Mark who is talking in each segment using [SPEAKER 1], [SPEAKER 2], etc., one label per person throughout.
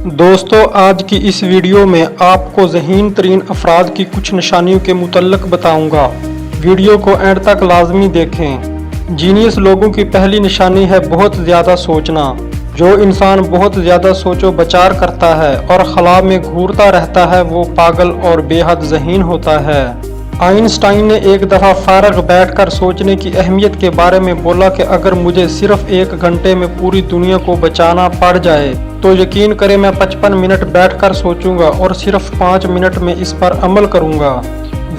[SPEAKER 1] दोस्तों, आज की इस वीडियो में आपको ज़हीन तरीन अफराद की कुछ निशानियों के मुतल्लक बताऊंगा। वीडियो को एंड तक लाजमी देखें। जीनियस लोगों की पहली निशानी है बहुत ज़्यादा सोचना। जो इंसान बहुत ज़्यादा सोचो बचार करता है और खला में घूरता रहता है वो पागल और बेहद ज़हीन होता है। आइंस्टाइन ने एक दफ़ा फारग बैठकर सोचने की अहमियत के बारे में बोला कि अगर मुझे सिर्फ 1 घंटे में पूरी दुनिया को बचाना पड़ जाए तो यकीन करें मैं 55 मिनट बैठकर सोचूंगा और सिर्फ 5 मिनट में इस पर अमल करूंगा।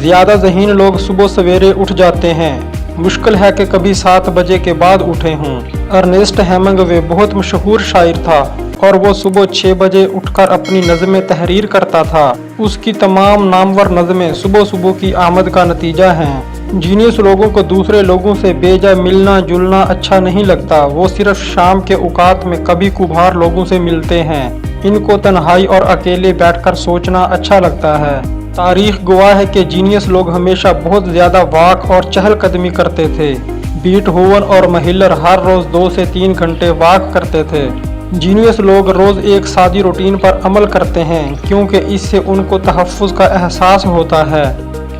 [SPEAKER 1] ज़्यादा ज़हीन लोग सुबह सवेरे उठ जाते हैं। मुश्किल है कि कभी 7 बजे के बाद उठे हों। अर्नेस्ट हेमिंगवे बहुत मशहूर शायर था और वो सुबह 6 बजे उठकर अपनी नज़में तहरीर करता था। उसकी तमाम नामवर नज़में सुबह सुबह की आमद का नतीजा हैं। जीनियस लोगों को दूसरे लोगों से बेजा मिलना जुलना अच्छा नहीं लगता। वो सिर्फ शाम के औकात में कभी कुभार लोगों से मिलते हैं। इनको तन्हाई और अकेले बैठकर सोचना अच्छा लगता है। तारीख गवाह है कि जीनियस लोग हमेशा बहुत ज़्यादा वॉक और चहलकदमी करते थे। बीटहोवन और महिलर हर रोज़ 2 से 3 घंटे वॉक करते थे। जीनियस लोग रोज़ एक सादी रूटीन पर अमल करते हैं क्योंकि इससे उनको तहफ़्फ़ुज़ का एहसास होता है।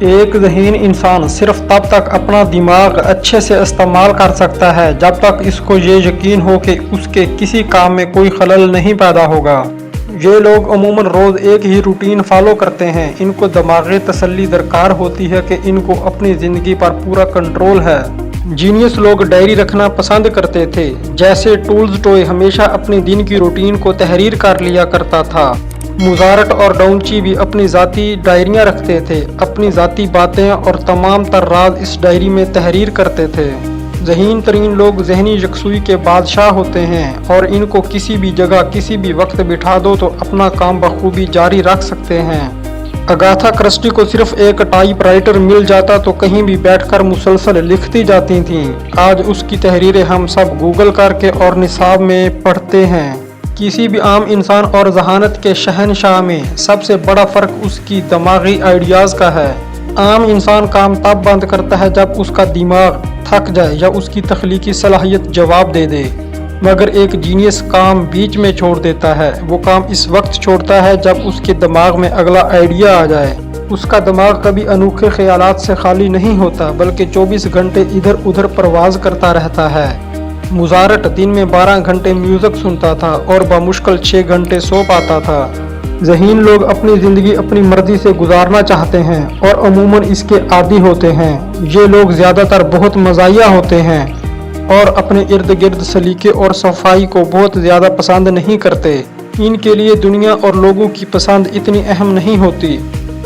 [SPEAKER 1] एक ज़हीन इंसान सिर्फ तब तक अपना दिमाग अच्छे से इस्तेमाल कर सकता है जब तक इसको ये यकीन हो कि उसके किसी काम में कोई खलल नहीं पैदा होगा। ये लोग अमूमन रोज़ एक ही रूटीन फॉलो करते हैं। इनको दिमागी तसल्ली दरकार होती है कि इनको अपनी ज़िंदगी पर पूरा कंट्रोल है। जीनियस लोग डायरी रखना पसंद करते थे। जैसे टूल्स टॉय हमेशा अपने दिन की रूटीन को तहरीर कर लिया करता था। मुजारट और डाउंची भी अपनी ज़ाती डायरियाँ रखते थे। अपनी ज़ाती बातें और तमाम तर राज इस डायरी में तहरीर करते थे। ज़हीन तरीन लोग ज़हनी यकसुई के बादशाह होते हैं और इनको किसी भी जगह किसी भी वक्त बिठा दो तो अपना काम बखूबी जारी रख सकते हैं। अगाथा क्रिस्टी को सिर्फ एक टाइपराइटर मिल जाता तो कहीं भी बैठकर मुसलसल लिखती जाती थीं। आज उसकी तहरीरें हम सब गूगल करके और निसाब में पढ़ते हैं। किसी भी आम इंसान और जहानत के शहनशाह में सबसे बड़ा फ़र्क उसकी दिमागी आइडियाज़ का है। आम इंसान काम तब बंद करता है जब उसका दिमाग थक जाए या उसकी तख्लीकी सलाहियत जवाब दे दे, मगर एक जीनियस काम बीच में छोड़ देता है। वो काम इस वक्त छोड़ता है जब उसके दिमाग में अगला आइडिया आ जाए। उसका दिमाग कभी अनोखे ख्यालात से खाली नहीं होता बल्कि 24 घंटे इधर उधर परवाज करता रहता है। मुजारट दिन में 12 घंटे म्यूज़िक सुनता था और बमुश्किल 6 घंटे सो पाता था। ज़हीन लोग अपनी ज़िंदगी अपनी मर्ज़ी से गुजारना चाहते हैं और अमूमन इसके आदी होते हैं। ये लोग ज़्यादातर बहुत मज़ाहिया होते हैं और अपने इर्द गिर्द सलीके और सफाई को बहुत ज़्यादा पसंद नहीं करते। इनके लिए दुनिया और लोगों की पसंद इतनी अहम नहीं होती।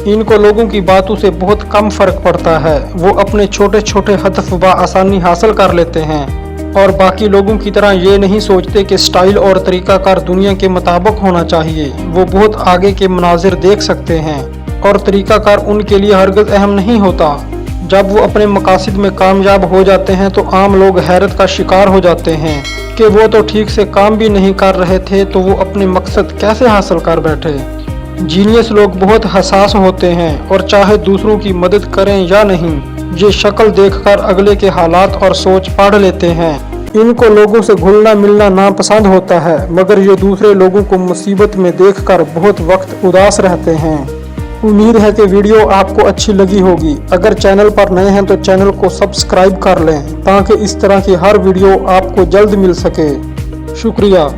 [SPEAKER 1] इनको लोगों की बातों से बहुत कम फ़र्क पड़ता है। वो अपने छोटे छोटे हदफ आसानी हासिल कर लेते हैं और बाकी लोगों की तरह ये नहीं सोचते कि स्टाइल और तरीक़ाकार दुनिया के मुताबिक होना चाहिए। वो बहुत आगे के मनाजिर देख सकते हैं और तरीक़ाकार उनके लिए हरगिज़ अहम नहीं होता। जब वो अपने मकासद में कामयाब हो जाते हैं तो आम लोग हैरत का शिकार हो जाते हैं कि वो तो ठीक से काम भी नहीं कर रहे थे तो वो अपने मकसद कैसे हासिल कर बैठे। जीनियस लोग बहुत हसास होते हैं और चाहे दूसरों की मदद करें या नहीं, ये शक्ल देखकर अगले के हालात और सोच पढ़ लेते हैं। इनको लोगों से घुलना मिलना नापसंद होता है मगर ये दूसरे लोगों को मुसीबत में देखकर बहुत वक्त उदास रहते हैं। उम्मीद है कि वीडियो आपको अच्छी लगी होगी। अगर चैनल पर नए हैं तो चैनल को सब्सक्राइब कर लें ताकि इस तरह की हर वीडियो आपको जल्द मिल सके। शुक्रिया।